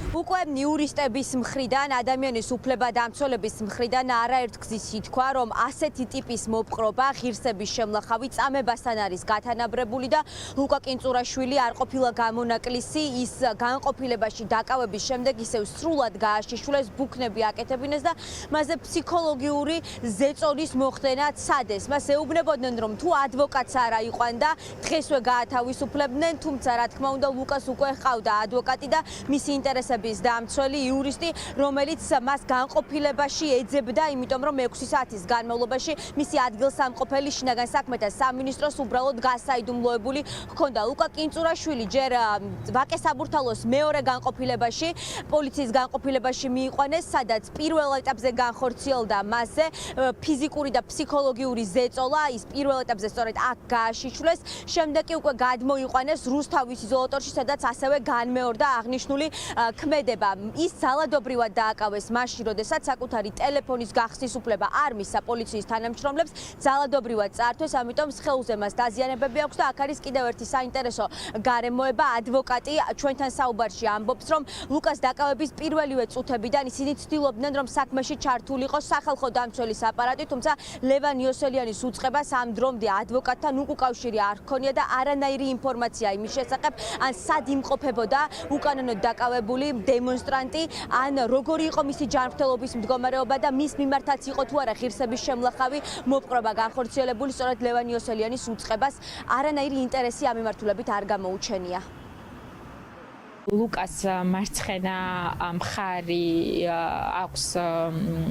უკვე იურისტების მხრიდან, ადამიანის უფლებადამცველების მხრიდან არაერთგზის ითქვა, რომ ასეთი ტიპის მოპყრობა, ღირსების შემლახავი წამებასთან არის გათანაბრებული და ლუკა კინწურაშვილი არ ყოფილა გამონაკლისი, ის განყოფილებაში დაკავების შემდეგ ისევ სრულად გააშიშვლეს, ბუქნები აკეთებინეს და მასზე ფსიქოლოგიური ზეწოლის მოხდენა ცადეს. მას ეუბნებოდნენ, რომ თუ ადვოკატს არა იყვან და დღესვე გაათავისუფლებდნენ, თუმცა რა თქმა უნდა ლუკას უკვე ჰყავდა ადვოკატი და მისი ინტერესების დამცველი იურისტი, რომელიც მას განყოფილებაში ეძებდა, იმიტომ რომ 6 საათის განმავლობაში მისი ადგილსამყოფელი შინაგან საქმეთა სამინისტროს უბრალოდ გასაიდუმლოებული ჰქონდა. ლუკა კინწურაშვილი ჯერ ვაკე საბურთალოს მეორე განყოფილებაში, პოლიციის განყოფილებაში მიიყვანეს, სადაც პირველ ეტაპზე განხორციელდა მასზე ფიზიკური და ფსიქოლოგიური ზეწოლა, ის პირველ ეტაპზე სწორედ აქ გააშიშვლეს, შემდეგ კი უკვე გადმოიყვანეს რუსთავის იზოლატორში, სადაც ასევე განმეორდა აღნიშნული ქმედება. ის ძალადობრივად დააკავეს მაშინ, როდესაც საკუთარი ტელეფონის გახსნის უფლება არ მისცა პოლიციის თანამშრომლებს, ძალადობრივად წართვეს, ამიტომ სხეულზე მას დაზიანებები აქვს და აქ არის კიდევ ერთი საინტერესო გარემოება. ადვოკატი ჩვენთან საუბარში ამბობს, რომ ლუკას დაკავების პირველივე წუთებიდან ისინი ცდილობდნენ, რომ საქმეში ჩართული იყოს სახალხო დამცველის აპარატი, თუმცა ლევან იოსელიანის უწყებას ამ დრომდე ადვოკატთან უკავშირი არ ჰქონია და არანაირი ინფორმაცია იმის შესახებ, ან სად იმყოფებოდა უკანონოდ დაკავებული დემონსტრანტი, ან როგორი იყო მისი ჯანმრთელობის მდგომარეობა და მის მიმართაც იყო თუ არა ღირსების შემლახავი მოპყრობა განხორციელებული, სწორედ ლევან იოსელიანის უწყებას არანაირი ინტერესი ამ მიმართულებით არ გამოუჩენია. ლუკას მარცხენა მხარი აქვს,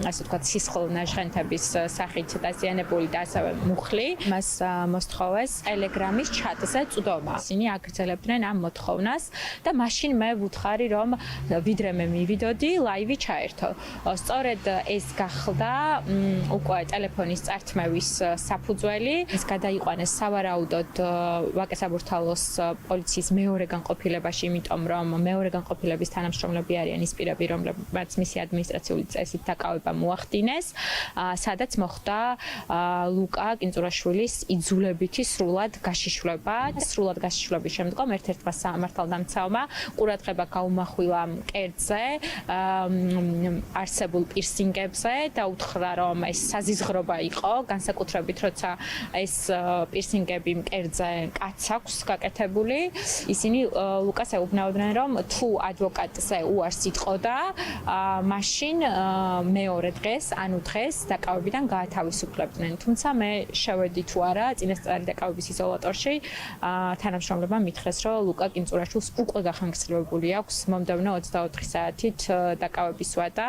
ასე ვთქვათ, სისხლ ნაჟღენთების სახით დაზიანებული და ასევე მუხლი. მას მოსთხოვეს ტელეგრამის ჩატზე წვდომა. ისინი აგრძელებდნენ ამ მოთხოვნას და მაშინ მე ვუთხარი, რომ ვიდრე მე მივიდოდი, ლაივი ჩაერთო. სწორედ ეს გახდა უკვე ტელეფონის წართმევის საფუძველი. ის გადაიყვანეს სავარაუდოდ ვაკე საბურთალოს პოლიციის მეორე განყოფილებაში, იმიტომ რომ მეორე განყოფილების თანამშრომლები არიან ის პირები, რომლებმაც მისი ადმინისტრაციული წესით დაკავება მოახდინეს, სადაც მოხდა ლუკა კინწურაშვილის იძულებითი სრულად გაშიშვლება. სრულად გაშიშვლების შემდგომ ერთ-ერთმა სამართალდამცავმა ყურადღება გაუმახვილა მკერდზე არსებულ პირსინგებზე და უთხრა, რომ ეს საზიზღრობა იყო, განსაკუთრებით როცა ეს პირსინგები მკერდზე კაცს აქვს გაკეთებული. ისინი ლუკას ეუბნებოდნენ, რომ თუ ადვოკატზე უარს იტყოდა, მაშინ მეორე დღეს, ანუ დღეს დაკავებიდან გაათავისუფლებდნენ. თუმცა მე შევედი თუ არა წინასწარი დაკავების იზოლატორში, თანამშრომლებმა მითხრეს, რომ ლუკა კინწურაშვილს უკვე გახანგრძლივებული აქვს მომდევნო 24 საათით დაკავების ვადა.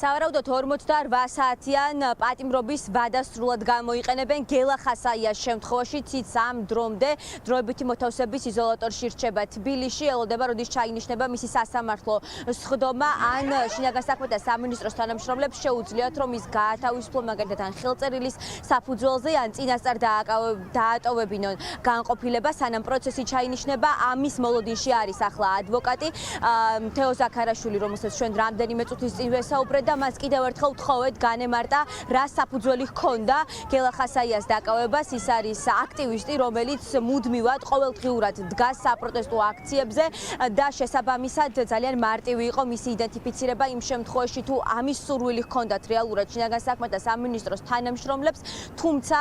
სავარაუდოდ 48 საათიან პატიმრობის ვადას სრულად გამოიყენებენ გელა ხასაიას შემთხვევაში, ციც ამ დრომდე დროებითი მოთავსების იზოლატორში რჩება თბილისში, ელოდება როდის ჩაინიშნება მისი სასამართლო სხდომა, ან შინაგან საქმეთა სამინისტროს თანამშრომლებს შეუძლიათ, რომ ის გაათავისუფლონ მაგალითად ან ხელწერილის საფუძველზე, ან წინასწარ დაატოვებინონ განყოფილება, სანამ პროცესი ჩაინიშნება. ამის მოლოდინში არის ახლა ადვოკატი თეო ზაქარაშვილი, რომელსაც ჩვენ რამდენიმე წუთის წინ ვესაუბრეთ და მას კიდევ ერთხელ ვთხოვეთ განემარტა რა საფუძველი ჰქონდა გელა ხასაიას დაკავებას. ის არის აქტივისტი, რომელიც მუდმივად ყოველდღიურად დგას საპროტესტო აქციებზე და შესაბამისად ძალიან მარტივი იყო მისი იდენტიფიცირება იმ შემთხვევაში, თუ ამის სურვილი ჰქონდათ რეალურად შინაგან საქმეთა სამინისტროს თანამშრომლებს, თუმცა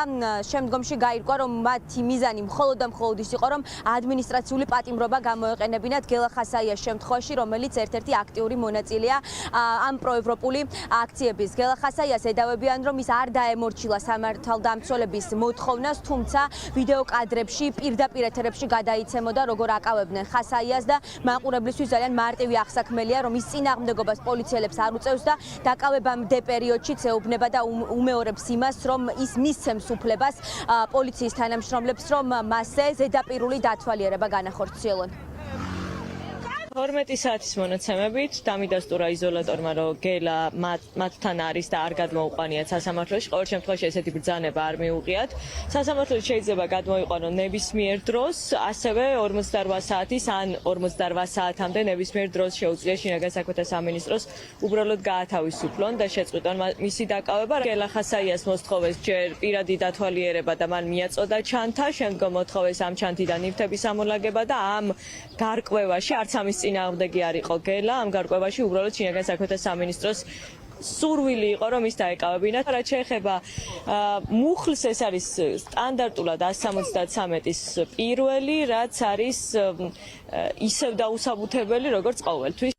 შემდგომში გაირკვა, რომ მათი მიზანი მხოლოდ და მხოლოდ ის იყო, რომ ადმინისტრაციული პატიმრობა გამოეყენებინათ გელა ხასაიას შემთხვევაში, რომელიც ერთ-ერთი აქტიური მონაწილეა ამ პროევროპული აქციების. გელა ხასაიას ედავებიან, რომ ის არ დაემორჩილა სამართალდამცველების მოთხოვნას, თუმცა ვიდეო კადრებში პირდაპირ ეთერებში გადაიცემოდა, როგორ აკავებდნენ ხასაიას და მაყურებლისთვის ძალიან მარტივი აღსაქმელია, რომ ის წინააღმდეგობას პოლიციელებს არ უწევს და დაკავებამდე პერიოდშიც ეუბნება და უმეორებს იმას, რომ ის მისცემს უფლებას პოლიციის თანამშრომლებს, რომ მასზე ზედაპირული დათვალიერება განახორციელონ. 12 საათის მონაცემებით დამიდასტურა იზოლატორმა, რომ გელა მათთან არის და არ გადმოუყვანიათ სასამართლოში. ყოველ შემთხვევაში ესეთი ბრძანება არ მიუღიათ. სასამართლოში შეიძლება გადმოიყვანონ ნებისმიერ დროს, ასევე 48 საათის ან 48 საათამდე ნებისმიერ დროს შეუძლია შინაგან საქმეთა სამინისტროს უბრალოდ გაათავისუფლონ და შეწყვიტონ მისი დაკავება. გელა ხასაიას მოსთხოვეს ჯერ პირადი დათვალიერება და მან მიაწოდა ჩანთა, შემდგომ მოთხოვეს ამ ჩანთიდან ნივთების ამოლაგება და ამ გარკვევაში არც ამის წინააღმდეგი არ იყო გელა, ამ გარკვევაში უბრალოდ შინაგან საქმეთა სამინისტროს სურვილი იყო, რომ ის დაეკავებინათ. რაც შეეხება მუხლს, ეს არის სტანდარტულად 173-ის პირველი, რაც არის ისევ დაუსაბუთებელი, როგორც ყოველთვის.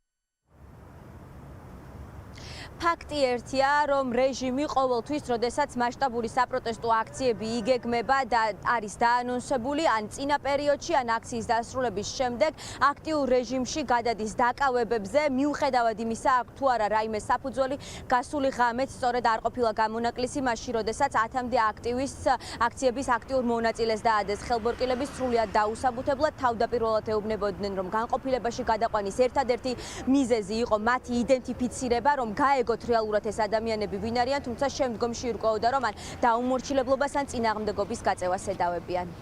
ფაქტი ერთია, რომ რეჟიმი ყოველთვის, როდესაც მასშტაბური საპროტესტო აქციები იგეგმება და არის დაანონსებული, ან წინა პერიოდში, ან აქციის დასრულების შემდეგ, აქტიურ რეჟიმში გადადის დაკავებებზე, მიუხედავად იმისა, აქ თუ არა რაიმე საფუძველი, გასული ღამეც სწორედ არ ყოფილა გამონაკლისი, მაშინ, როდესაც 1000-მდე აქციების აქტიურ მონაწილეს დაადეს ხელბორკილების სრულიად დაუსაბუთებლად, თავდაპირველად ეუბნებოდნენ, რომ განყოფილებაში გადაყვანის ერთადერთი მიზეზი იყო მათი იდენტიფიცირება, რომ გაეგო რეალურად ეს ადამიანები ვინ არიან, თუმცა შემდგომში ირკვეოდა, რომ ან დაუმორჩილებლობას ან წინააღმდეგობის გაწევას ედავებიან.